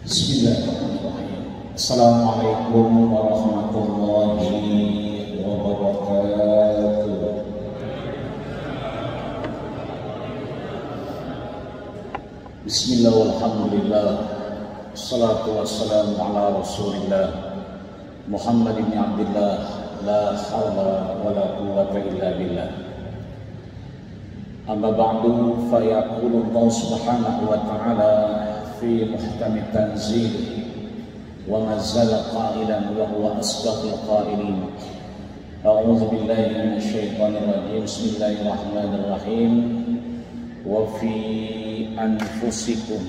Bismillahirrahmanirrahim. Assalamualaikum warahmatullahi wabarakatuh. Bismillah walhamdulillah. Assalatu wassalamu ala rasulillah Muhammad ibn Abdillah. La hawla wa la quwwata illa billah. Amma ba'du, fa yaqulu Allah subhanahu wa ta'ala في محكم التنزيل وما زال قائلا وهو أصدق القائلين. أعوذ بالله من الشيطان الرجيم. بسم الله الرحمن الرحيم. وفي أنفسكم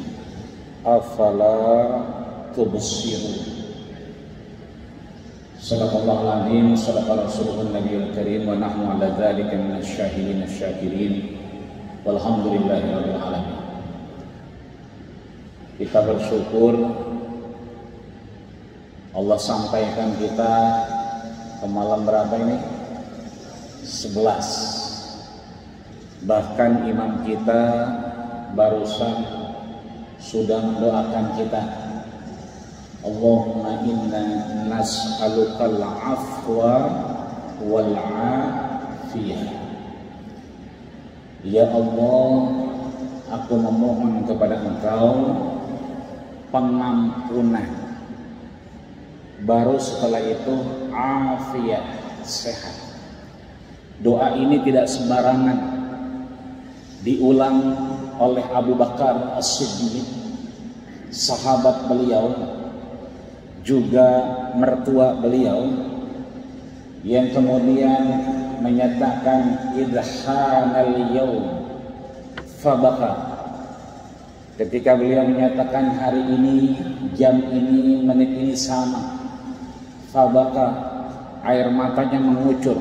أفلا تبصرون. صدق الله العظيم. صدق رسوله النبي الكريم. ونحن على ذلك من الشاهدين الشاكرين. والحمد لله رب العالمين. Kita bersyukur Allah sampaikan kita ke malam berapa ini? 11. Bahkan imam kita barusan sudah mendoakan kita. Allahumma inna nas'alukal afwa wal afiyah. Ya Allah, aku memohon kepada Engkau pengampunan, baru setelah itu afiat, sehat. Doa ini tidak sembarangan, diulang oleh Abu Bakar As-Siddiq, sahabat beliau, juga mertua beliau, yang kemudian menyatakan idhanal yaum fabaka. Ketika beliau menyatakan hari ini, jam ini, menit ini sama, fabaka, air matanya mengucur.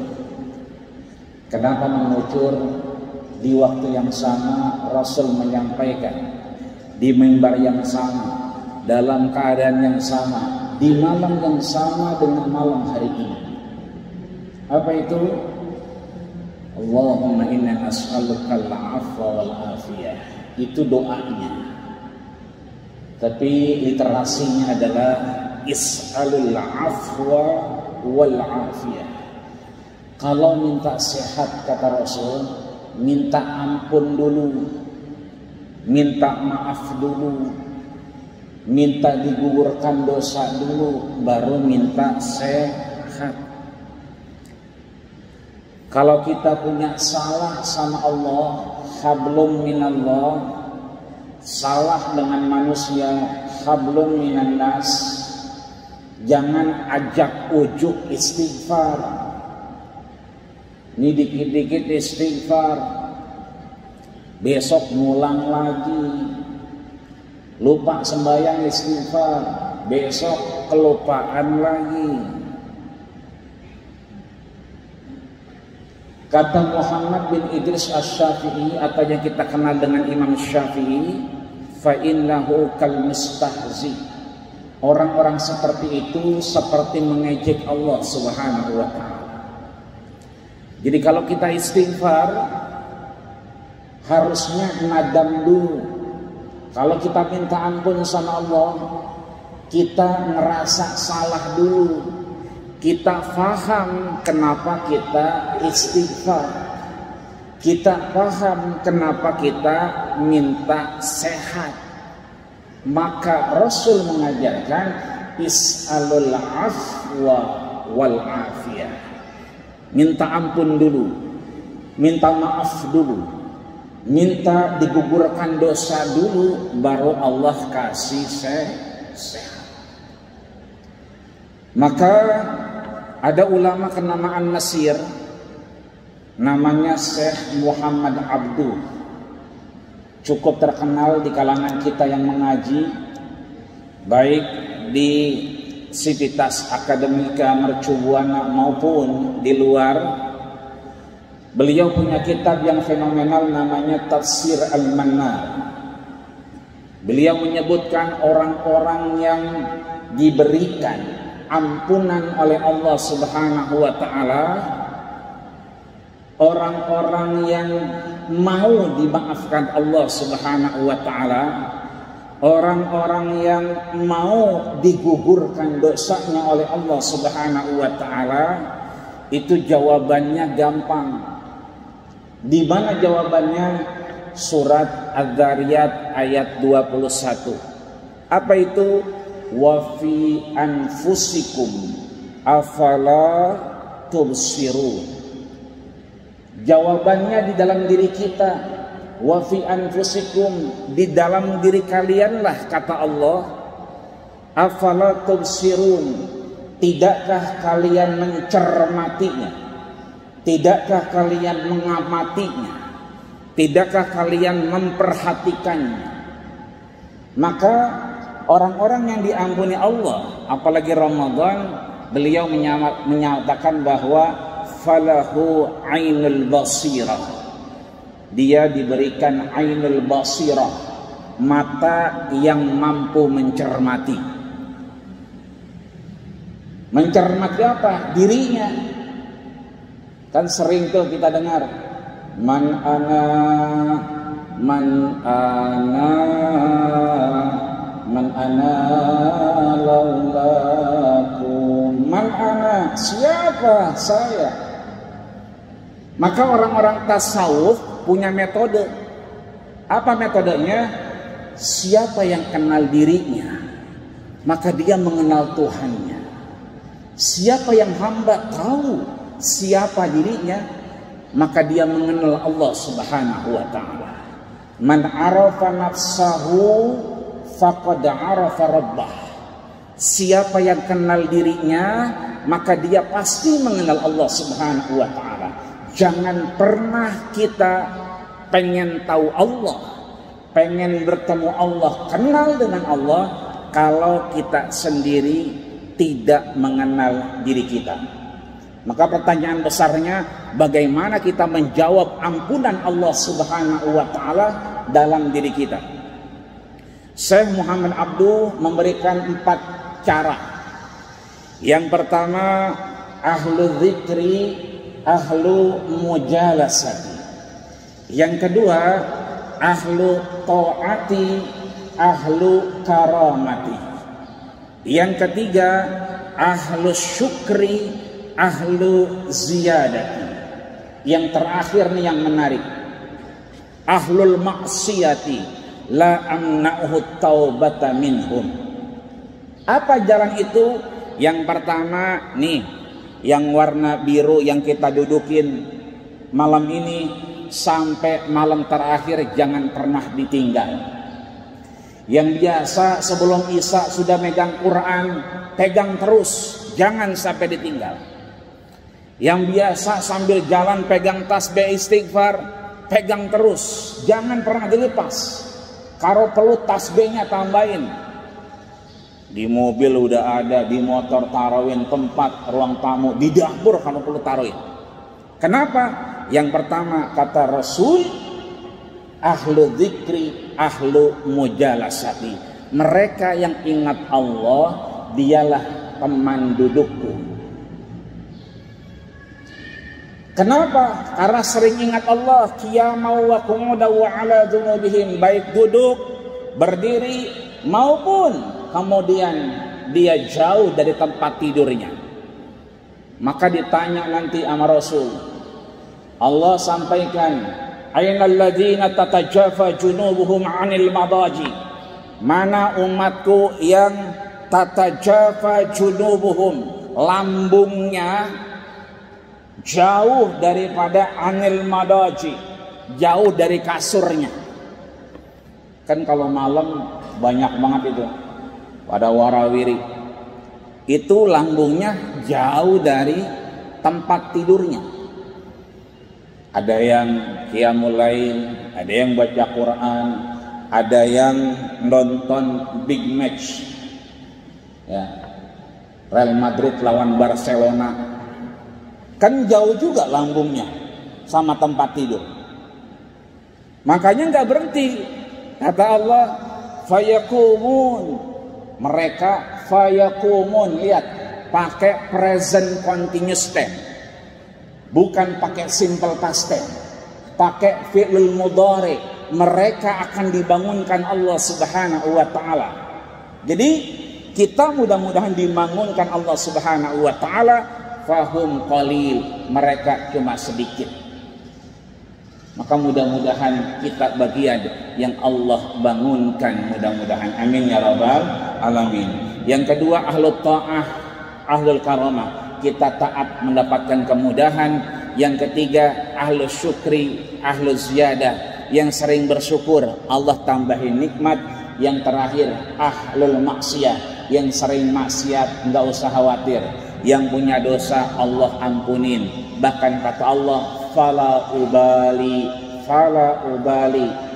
Kenapa mengucur? Di waktu yang sama Rasul menyampaikan, di mimbar yang sama, dalam keadaan yang sama, di malam yang sama dengan malam hari ini. Apa itu? Allahumma inna as'alukal afwa wal afiyah. Itu doanya. Tapi literasinya adalah is'alul afwa wal afiyah. Kalau minta sehat, kata Rasul, minta ampun dulu, minta maaf dulu, minta digugurkan dosa dulu, baru minta sehat. Kalau kita punya salah sama Allah, hablum minallah, salah dengan manusia, hablum minan nas, jangan ajak ujuk istighfar. Ini dikit-dikit istighfar, besok ngulang lagi, lupa sembahyang istighfar, besok kelupaan lagi. Kata Muhammad bin Idris Asy-Syafi'i, atau yang kita kenal dengan Imam Syafi'i, fa innahu kal mustahzi. Orang-orang seperti itu seperti mengejek Allah Subhanahu wa ta'ala. Jadi kalau kita istighfar, harusnya nadam dulu. Kalau kita minta ampun sama Allah, kita ngerasa salah dulu. Kita paham kenapa kita istighfar. Kita paham kenapa kita minta sehat. Maka Rasul mengajarkan is'alul afwa wal afiyah. Minta ampun dulu, minta maaf dulu, minta digugurkan dosa dulu, baru Allah kasih sehat. Maka ada ulama kenamaan Mesir, namanya Syekh Muhammad Abduh, cukup terkenal di kalangan kita yang mengaji, baik di Sivitas Akademika Mercubuana maupun di luar. Beliau punya kitab yang fenomenal namanya Tafsir Al-Mannar. Beliau menyebutkan orang-orang yang diberikan ampunan oleh Allah Subhanahu wa ta'ala, orang-orang yang mau dimaafkan Allah Subhanahu wa ta'ala, orang-orang yang mau digugurkan dosanya oleh Allah Subhanahu wa taala, itu jawabannya gampang. Di mana jawabannya? Surat Adz-Dzariyat ayat 21. Apa itu? Wa fi anfusikum afala tubsirun. Jawabannya di dalam diri kita. Wa fi anfusikum, di dalam diri kalianlah, kata Allah. Afala tubsirun, tidakkah kalian mencermatinya? Tidakkah kalian mengamatinya? Tidakkah kalian memperhatikannya? Maka orang-orang yang diampuni Allah, apalagi Ramadan, beliau menyatakan bahwa falahu ainul basirah. Dia diberikan ainul basirah, mata yang mampu mencermati. Mencermati apa? Dirinya. Kan sering tuh kita dengar, Man ana laulakum. Man ana, siapa saya? Maka orang-orang tasawuf punya metode. Apa metodenya? Siapa yang kenal dirinya, maka dia mengenal Tuhannya. Siapa yang hamba tahu siapa dirinya, maka dia mengenal Allah Subhanahu wa taala. Man arafa nafsahu faqad arafa rabbah. Siapa yang kenal dirinya, maka dia pasti mengenal Allah Subhanahu wa taala. Jangan pernah kita pengen tahu Allah, pengen bertemu Allah, kenal dengan Allah, kalau kita sendiri tidak mengenal diri kita. Maka pertanyaan besarnya, bagaimana kita menjawab ampunan Allah Subhanahu wa taala dalam diri kita? Syekh Muhammad Abduh memberikan 4 cara. Yang pertama, ahlu dzikri, ahlu mujalasati. Yang kedua, ahlu taati, ahlu karamati. Yang ketiga, ahlu syukri, ahlu ziyadati. Yang terakhir nih yang menarik, ahlul maksiyati la amna'uhu taubata minhum. Apa jalan itu? Yang pertama nih, yang warna biru yang kita dudukin malam ini sampai malam terakhir, jangan pernah ditinggal. Yang biasa sebelum Isya sudah megang Quran, pegang terus, jangan sampai ditinggal. Yang biasa sambil jalan pegang tasbih istighfar, pegang terus, jangan pernah dilepas. Kalau perlu tasbihnya tambahin. Di mobil udah ada, di motor taruhin, tempat ruang tamu, di dapur kalau perlu taruhin. Kenapa? Yang pertama kata Rasul, ahlu dzikri, ahlu mujalasati. Mereka yang ingat Allah, dialah teman dudukku. Kenapa? Karena sering ingat Allah, qiyamau wa qu'udan wa ala dzunubihim, baik duduk, berdiri maupun kemudian dia jauh dari tempat tidurnya. Maka ditanya nanti sama Rasul, Allah sampaikan, ainal ladzina tatajafa junubuhum 'anil madaji. Mana umatku yang tatajafa junubuhum, lambungnya jauh daripada anil madaji, jauh dari kasurnya. Kan kalau malam banyak banget itu pada warawiri, itu lambungnya jauh dari tempat tidurnya. Ada yang qiyamul lail, ada yang baca Quran, ada yang nonton big match, ya, Real Madrid lawan Barcelona. Kan jauh juga lambungnya sama tempat tidur. Makanya nggak berhenti. Kata Allah, fayakumun. Mereka fayakumun, lihat, pakai present continuous tense, bukan pakai simple past tense, pakai fi'lul mudhari, mereka akan dibangunkan Allah Subhanahu wa taala. Jadi kita mudah-mudahan dibangunkan Allah Subhanahu wa taala. Fahum qalil, mereka cuma sedikit. Maka mudah-mudahan kita bagian yang Allah bangunkan, mudah-mudahan. Amin ya rabbal alamin. Yang kedua, ahlul ta'ah, ahlul karamah, kita taat mendapatkan kemudahan. Yang ketiga, ahlul syukri, ahlul ziyadah, yang sering bersyukur Allah tambahin nikmat. Yang terakhir, ahlul maksiyah, yang sering maksiat nggak usah khawatir, yang punya dosa Allah ampunin. Bahkan kata Allah, fala ubali,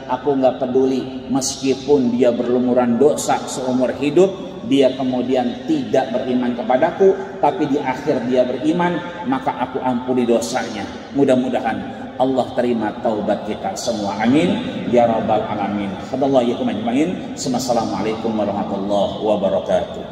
aku nggak peduli meskipun dia berlumuran dosa seumur hidup, dia kemudian tidak beriman kepadaku, tapi di akhir dia beriman, maka aku ampuni dosanya. Mudah-mudahan Allah terima taubat kita semua. Amin ya rabbal alamin. Assalamualaikum warahmatullahi wabarakatuh.